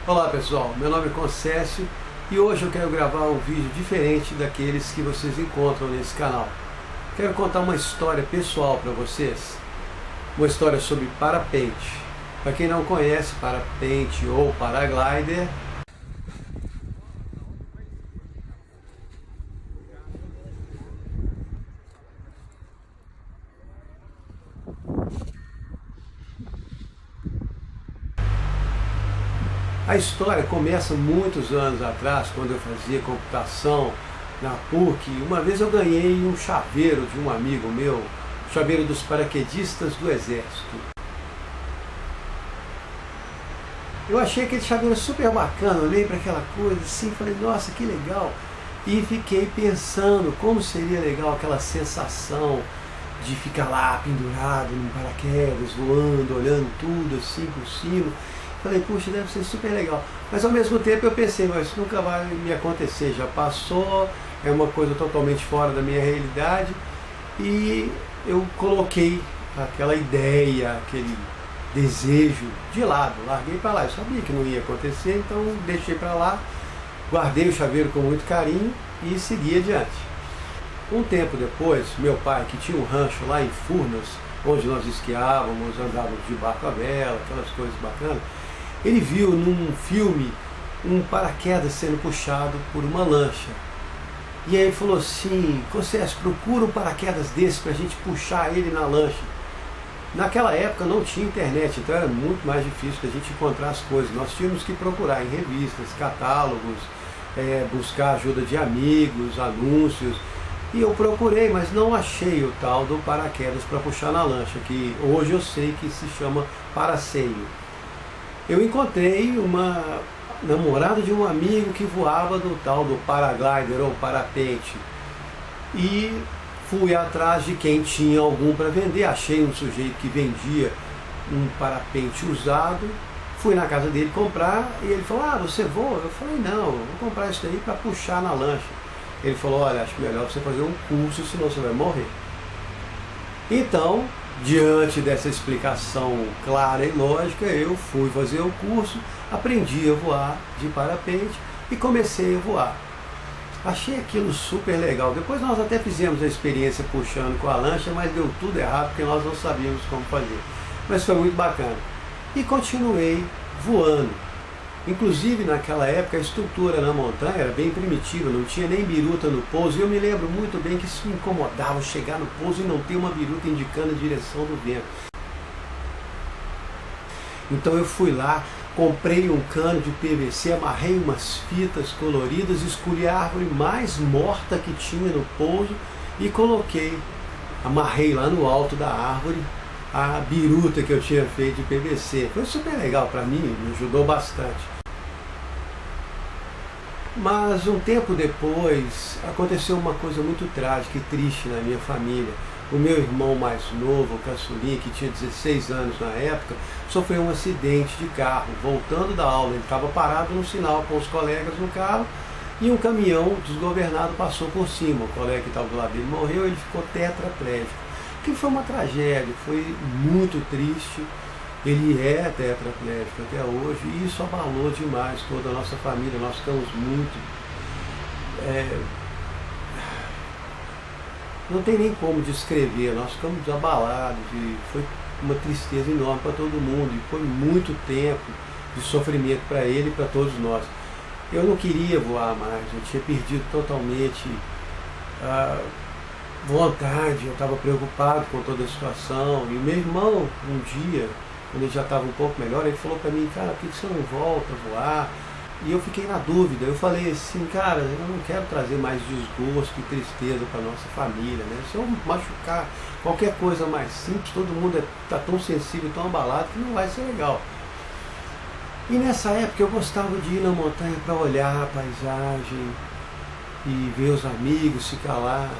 Olá pessoal, meu nome é Concécio e hoje eu quero gravar um vídeo diferente daqueles que vocês encontram nesse canal. Quero contar uma história pessoal para vocês, uma história sobre parapente. Para quem não conhece, parapente ou paraglider, a história começa muitos anos atrás, quando eu fazia computação na PUC. Uma vez eu ganhei um chaveiro de um amigo meu, chaveiro dos paraquedistas do Exército. Eu achei aquele chaveiro super bacana, olhei para aquela coisa assim, falei, nossa, que legal. E fiquei pensando como seria legal aquela sensação de ficar lá pendurado num paraquedas, voando, olhando tudo assim por cima. Falei, puxa, deve ser super legal. Mas ao mesmo tempo eu pensei, mas isso nunca vai me acontecer, já passou, é uma coisa totalmente fora da minha realidade. E eu coloquei aquela ideia, aquele desejo de lado, larguei para lá. Eu sabia que não ia acontecer, então deixei para lá, guardei o chaveiro com muito carinho e segui adiante. Um tempo depois, meu pai, que tinha um rancho lá em Furnas, onde nós esquiávamos, andávamos de barco à vela, aquelas coisas bacanas, ele viu num filme um paraquedas sendo puxado por uma lancha. E aí ele falou assim, Concécio, procura um paraquedas desse para a gente puxar ele na lancha. Naquela época não tinha internet, então era muito mais difícil da gente encontrar as coisas. Nós tínhamos que procurar em revistas, catálogos, buscar ajuda de amigos, anúncios. E eu procurei, mas não achei o tal do paraquedas para puxar na lancha, que hoje eu sei que se chama paraceio. Eu encontrei uma namorada de um amigo que voava do tal do paraglider ou parapente. E fui atrás de quem tinha algum para vender. Achei um sujeito que vendia um parapente usado. Fui na casa dele comprar e ele falou, ah, você voa? Eu falei, não, eu vou comprar isso daí para puxar na lancha. Ele falou, olha, acho melhor você fazer um curso, senão você vai morrer. Então, diante dessa explicação clara e lógica, eu fui fazer o curso, aprendi a voar de parapente e comecei a voar. Achei aquilo super legal. Depois nós até fizemos a experiência puxando com a lancha, mas deu tudo errado porque nós não sabíamos como fazer. Mas foi muito bacana. E continuei voando. Inclusive naquela época a estrutura na montanha era bem primitiva, não tinha nem biruta no pouso. E eu me lembro muito bem que isso me incomodava, chegar no pouso e não ter uma biruta indicando a direção do vento. Então eu fui lá, comprei um cano de PVC, amarrei umas fitas coloridas, escolhi a árvore mais morta que tinha no pouso e coloquei, amarrei lá no alto da árvore a biruta que eu tinha feito de PVC. Foi super legal para mim, me ajudou bastante. Mas um tempo depois aconteceu uma coisa muito trágica e triste na minha família. O meu irmão mais novo, o caçulinha, que tinha 16 anos na época, sofreu um acidente de carro, voltando da aula. Ele estava parado no sinal com os colegas no carro e um caminhão desgovernado passou por cima. O colega que estava do lado dele morreu, ele ficou tetraplégico. Que foi uma tragédia, foi muito triste. Ele é tetraplégico até hoje e isso abalou demais toda a nossa família. Nós ficamos muito... não tem nem como descrever, nós ficamos abalados e foi uma tristeza enorme para todo mundo. E foi muito tempo de sofrimento para ele e para todos nós. Eu não queria voar mais, eu tinha perdido totalmente vontade, eu estava preocupado com toda a situação. E o meu irmão, um dia, quando ele já estava um pouco melhor, ele falou para mim, cara, por que você não volta a voar? E eu fiquei na dúvida, eu falei assim, cara, eu não quero trazer mais desgosto e tristeza para nossa família, né? Se eu machucar qualquer coisa mais simples, todo mundo está tão sensível, tão abalado, que não vai ser legal. E nessa época eu gostava de ir na montanha para olhar a paisagem e ver os amigos, ficar lá,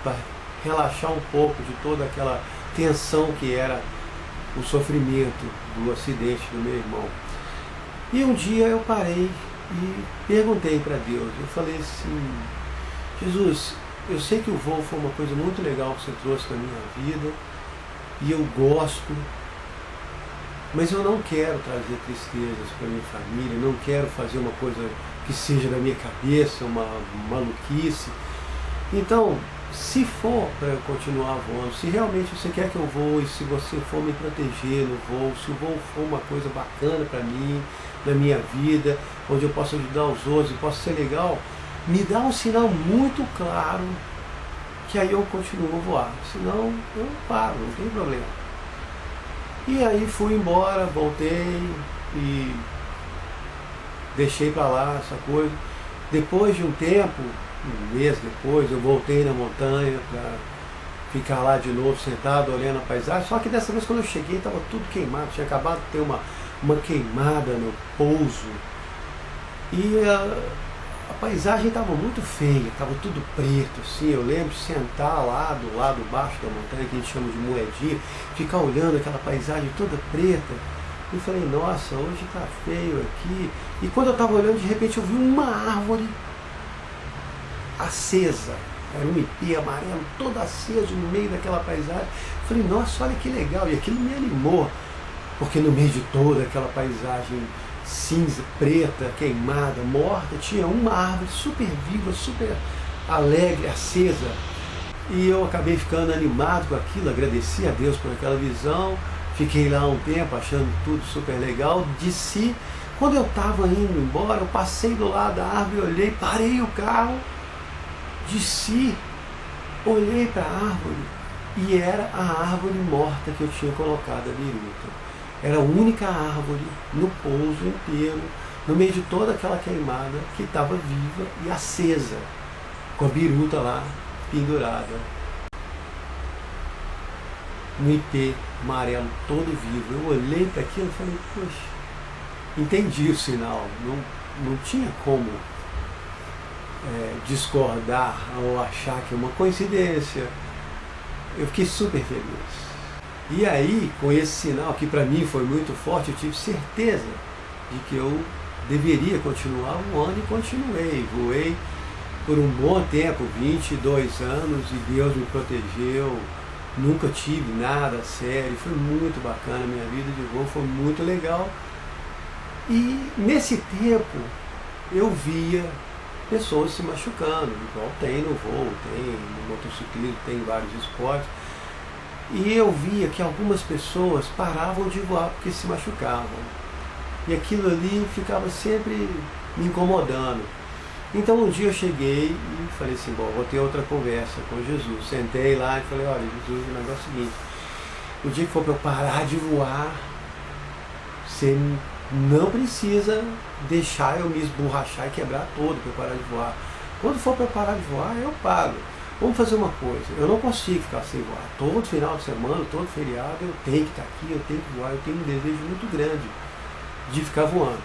para relaxar um pouco de toda aquela tensão que era o sofrimento do acidente do meu irmão. E um dia eu parei e perguntei para Deus, eu falei assim, Jesus, eu sei que o voo foi uma coisa muito legal que você trouxe na minha vida, e eu gosto, Mas eu não quero trazer tristezas para minha família, não quero fazer uma coisa que seja da minha cabeça, uma maluquice. Então, se for para eu continuar voando, se realmente você quer que eu voe, se você for me proteger no voo, se o voo for uma coisa bacana para mim, na minha vida, onde eu possa ajudar os outros e possa ser legal, me dá um sinal muito claro que aí eu continuo a voar. Senão eu paro, não tem problema. E aí fui embora, voltei e deixei para lá essa coisa. Depois de um tempo, um mês depois, eu voltei na montanha para ficar lá de novo, sentado, olhando a paisagem. Só que dessa vez, quando eu cheguei, estava tudo queimado. Tinha acabado de ter uma queimada no pouso. E a paisagem estava muito feia, estava tudo preto, assim. Eu lembro de sentar lá do lado baixo da montanha, que a gente chama de moedinha, ficar olhando aquela paisagem toda preta. E falei, nossa, hoje está feio aqui. E quando eu estava olhando, de repente eu vi uma árvore acesa. Era um ipê amarelo, todo aceso no meio daquela paisagem. Falei, nossa, olha que legal. E aquilo me animou, porque no meio de toda aquela paisagem cinza, preta, queimada, morta, tinha uma árvore super viva, super alegre, acesa. E eu acabei ficando animado com aquilo, agradeci a Deus por aquela visão. Fiquei lá um tempo achando tudo super legal. Desci. Quando eu estava indo embora, eu passei do lado da árvore, olhei, parei o carro, desci, olhei para a árvore e era a árvore morta que eu tinha colocado a biruta. Era a única árvore no pouso inteiro, no meio de toda aquela queimada, que estava viva e acesa, com a biruta lá pendurada. Um ipê amarelo todo vivo. Eu olhei para aquilo e falei, poxa, entendi o sinal. Não tinha como discordar ou achar que é uma coincidência. Eu fiquei super feliz. E aí, com esse sinal, que para mim foi muito forte, eu tive certeza de que eu deveria continuar voando e continuei. Voei por um bom tempo, 22 anos, e Deus me protegeu. Nunca tive nada sério, foi muito bacana, minha vida de voo foi muito legal. E nesse tempo eu via pessoas se machucando, igual tem no voo, tem no motociclismo, tem em vários esportes. E eu via que algumas pessoas paravam de voar porque se machucavam. E aquilo ali ficava sempre me incomodando. Então um dia eu cheguei e falei assim, bom, vou ter outra conversa com Jesus. Sentei lá e falei, olha, Jesus, o negócio é o seguinte, o dia que for para eu parar de voar, você não precisa deixar eu me esborrachar e quebrar todo para eu parar de voar. Quando for para eu parar de voar, eu paro. Vamos fazer uma coisa, eu não consigo ficar sem voar. Todo final de semana, todo feriado, eu tenho que estar aqui, eu tenho que voar, eu tenho um desejo muito grande de ficar voando.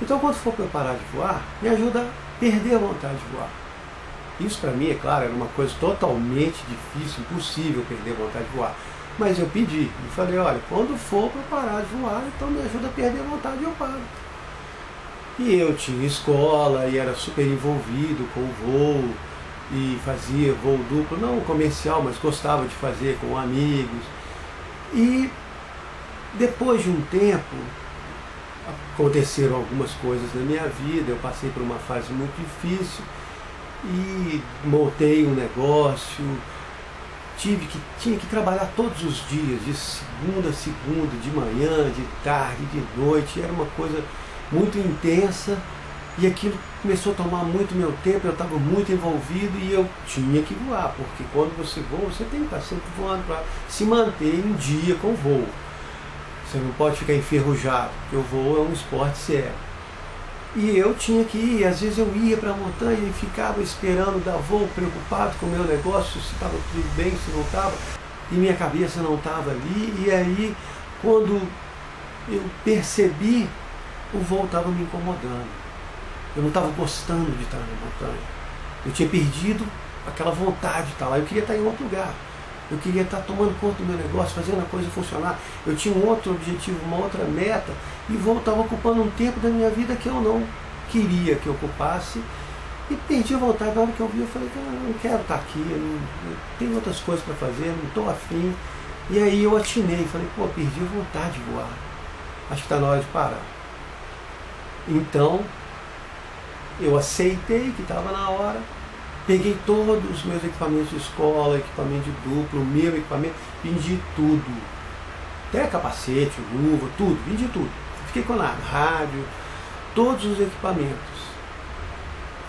Então quando for para eu parar de voar, me ajuda a perder a vontade de voar. Isso para mim, é claro, era uma coisa totalmente difícil, impossível perder a vontade de voar. Mas eu pedi, e falei, olha, quando for para eu parar de voar, então me ajuda a perder a vontade e eu paro. E eu tinha escola e era super envolvido com o voo, e fazia voo duplo, não comercial, mas gostava de fazer com amigos. E depois de um tempo, aconteceram algumas coisas na minha vida, eu passei por uma fase muito difícil e montei um negócio, tinha que trabalhar todos os dias, de segunda a segunda, de manhã, de tarde, de noite, era uma coisa muito intensa. E aquilo começou a tomar muito meu tempo, eu estava muito envolvido e eu tinha que voar, porque quando você voa, você tem que estar sempre voando para se manter em dia com o voo. Você não pode ficar enferrujado, porque o voo é um esporte sério. E eu tinha que ir, às vezes eu ia para a montanha e ficava esperando dar voo, preocupado com o meu negócio, se estava tudo bem, se não estava, e minha cabeça não estava ali. E aí, quando eu percebi, o voo estava me incomodando. Eu não estava gostando de estar na montanha. Eu tinha perdido aquela vontade de estar lá. Eu queria estar em outro lugar. Eu queria estar tomando conta do meu negócio, fazendo a coisa funcionar. Eu tinha um outro objetivo, uma outra meta. E o voo estava ocupando um tempo da minha vida que eu não queria que ocupasse. E perdi a vontade. Na hora que eu vi, eu falei, cara, eu não quero estar aqui. Eu tenho outras coisas para fazer, não estou afim. E aí eu atinei. Falei, pô, perdi a vontade de voar. acho que está na hora de parar. Então, eu aceitei que estava na hora, peguei todos os meus equipamentos de escola, equipamento de duplo, o meu equipamento, vendi tudo. Até capacete, luva, tudo, vendi tudo. Fiquei com nada, rádio, todos os equipamentos.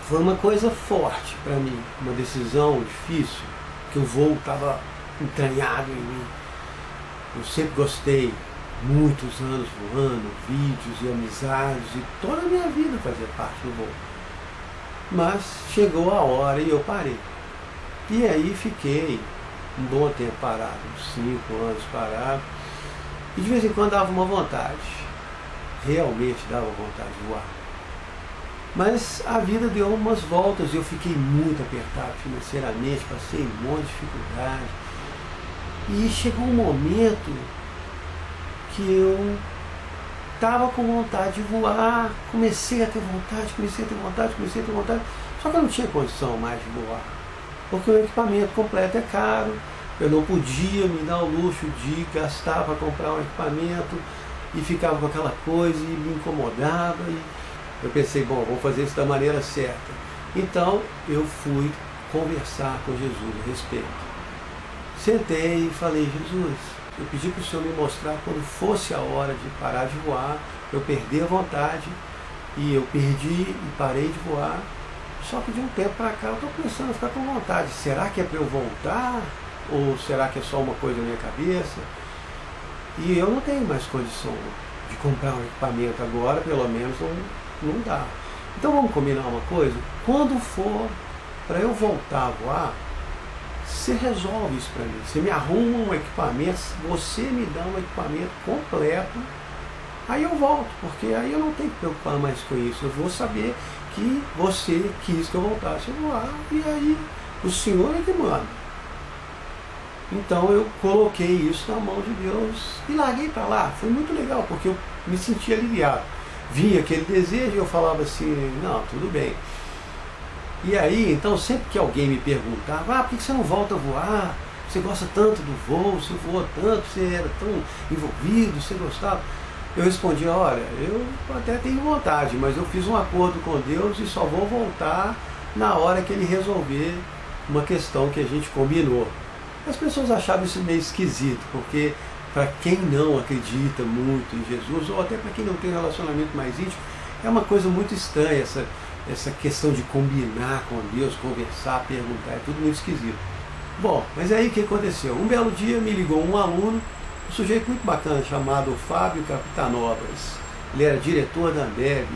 Foi uma coisa forte para mim, uma decisão difícil, que o voo estava entranhado em mim. Eu sempre gostei, muitos anos voando, vídeos e amizades, e toda a minha vida fazia parte do voo. Mas chegou a hora e eu parei. E aí fiquei um bom tempo parado, uns 5 anos parado, e de vez em quando dava uma vontade, realmente dava vontade de voar. Mas a vida deu umas voltas e eu fiquei muito apertado financeiramente, passei um monte de dificuldade. E chegou um momento que eu estava com vontade de voar, comecei a ter vontade, só que eu não tinha condição mais de voar, porque o equipamento completo é caro, eu não podia me dar o luxo de gastar para comprar um equipamento, e ficava com aquela coisa e me incomodava, e eu pensei, bom, vou fazer isso da maneira certa. Então eu fui conversar com Jesus a respeito. Sentei e falei, Jesus, eu pedi para o Senhor me mostrar quando fosse a hora de parar de voar, eu perdi a vontade, e eu perdi e parei de voar, só que de um tempo para cá eu estou começando a ficar com vontade. Será que é para eu voltar? Ou será que é só uma coisa na minha cabeça? E eu não tenho mais condição de comprar um equipamento agora, pelo menos não dá. Então vamos combinar uma coisa? Quando for para eu voltar a voar, você resolve isso para mim. Você me arruma um equipamento, você me dá um equipamento completo, aí eu volto, porque aí eu não tenho que preocupar mais com isso. Eu vou saber que você quis que eu voltasse a voar, e aí o Senhor é que manda. Então eu coloquei isso na mão de Deus e larguei para lá. Foi muito legal, porque eu me sentia aliviado. Vinha aquele desejo e eu falava assim, não, tudo bem. E aí, então, sempre que alguém me perguntava, por que você não volta a voar? Você gosta tanto do voo, você voa tanto, você era tão envolvido, você gostava. Eu respondia, olha, eu até tenho vontade, mas eu fiz um acordo com Deus e só vou voltar na hora que Ele resolver uma questão que a gente combinou. As pessoas achavam isso meio esquisito, porque para quem não acredita muito em Jesus, ou até para quem não tem um relacionamento mais íntimo, é uma coisa muito estranha essa questão de combinar com Deus, conversar, perguntar, é tudo muito esquisito. Bom, mas aí o que aconteceu? Um belo dia me ligou um aluno, um sujeito muito bacana chamado Fábio Capitanovas. Ele era diretor da Ambev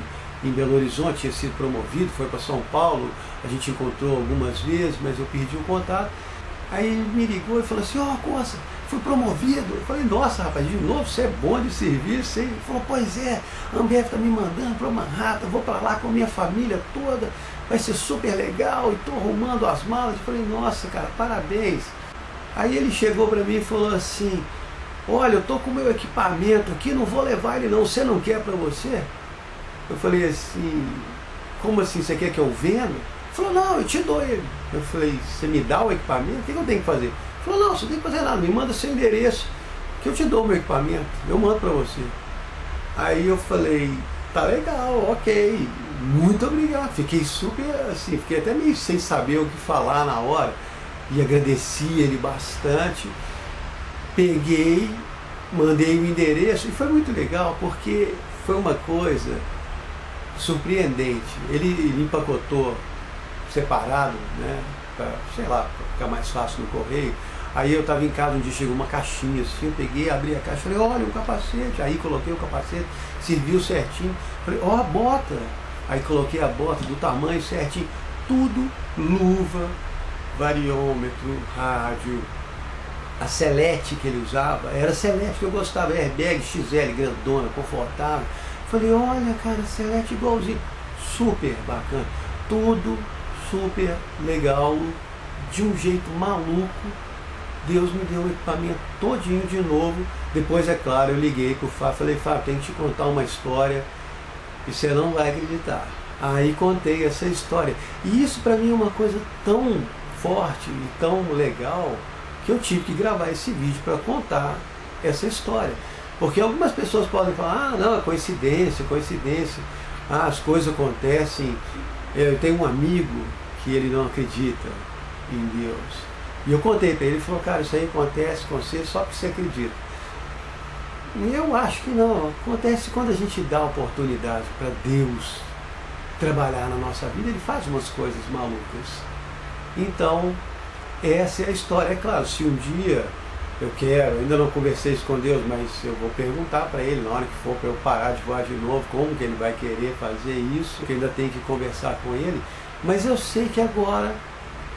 em Belo Horizonte, tinha sido promovido, foi para São Paulo, a gente encontrou algumas vezes, mas eu perdi o contato. Aí ele me ligou e falou assim, Costa, fui promovido. Eu falei, nossa rapaz, de novo, você é bom de serviço. Ele falou, pois é, a Ambev está me mandando para Manhattan, vou para lá com a minha família toda, vai ser super legal, e estou arrumando as malas. Eu falei, nossa cara, parabéns. Aí ele chegou para mim e falou assim, olha, eu estou com o meu equipamento aqui, não vou levar ele não, você não quer para você? Eu falei assim, como assim, você quer que eu venda? Ele falou, não, eu te dou ele. Eu falei, você me dá o equipamento? O que eu tenho que fazer? Ele falou, não, você não tem que fazer nada, me manda seu endereço, que eu te dou o meu equipamento, eu mando para você. Aí eu falei, tá legal, ok, muito obrigado. Fiquei super assim, fiquei até meio sem saber o que falar na hora, e agradeci ele bastante. Peguei, mandei o endereço, e foi muito legal, porque foi uma coisa surpreendente. Ele empacotou separado, né, para, sei lá, para ficar mais fácil no correio. Aí eu estava em casa, um dia chegou uma caixinha assim, eu peguei, abri a caixa, falei, olha, um capacete. Aí coloquei o capacete, serviu certinho. Falei, ó, a bota. Aí coloquei a bota do tamanho certinho, tudo, luva, variômetro, rádio. A selete que ele usava, era a selete que eu gostava, airbag XL, grandona, confortável. Falei, olha cara, selete igualzinho, super bacana, tudo super legal, de um jeito maluco. Deus me deu o equipamento todinho de novo. Depois, é claro, eu liguei para o Fábio, falei, Fábio, tem que te contar uma história e você não vai acreditar. Aí contei essa história. E isso para mim é uma coisa tão forte e tão legal, que eu tive que gravar esse vídeo para contar essa história. Porque algumas pessoas podem falar, ah, não, é coincidência, coincidência, ah, as coisas acontecem. Eu tenho um amigo que ele não acredita em Deus. E eu contei para ele, ele falou, cara, isso aí acontece com você só porque você acredita. E eu acho que não, acontece quando a gente dá oportunidade para Deus trabalhar na nossa vida, ele faz umas coisas malucas. Então, essa é a história. É claro, se um dia eu quero, ainda não conversei isso com Deus, mas eu vou perguntar para ele na hora que for para eu parar de voar de novo, como que ele vai querer fazer isso, que eu ainda tenho que conversar com ele, mas eu sei que agora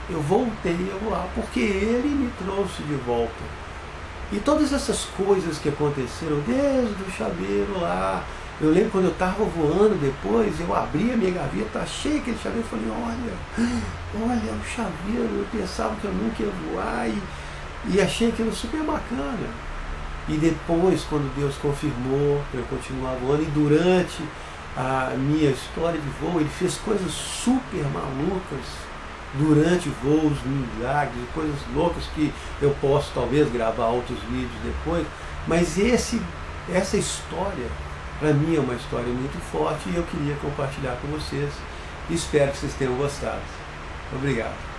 eu voltei a voar, porque ele me trouxe de volta. E todas essas coisas que aconteceram desde o chaveiro lá, eu lembro quando eu estava voando depois, eu abri a minha gaveta, achei aquele chaveiro e falei, olha o chaveiro, eu pensava que eu nunca ia voar e achei aquilo super bacana. E depois, quando Deus confirmou para eu continuar voando, e durante a minha história de voo, ele fez coisas super malucas durante voos, milagres, coisas loucas que eu posso talvez gravar outros vídeos depois, mas essa história, para mim é uma história muito forte e eu queria compartilhar com vocês. Espero que vocês tenham gostado. Obrigado.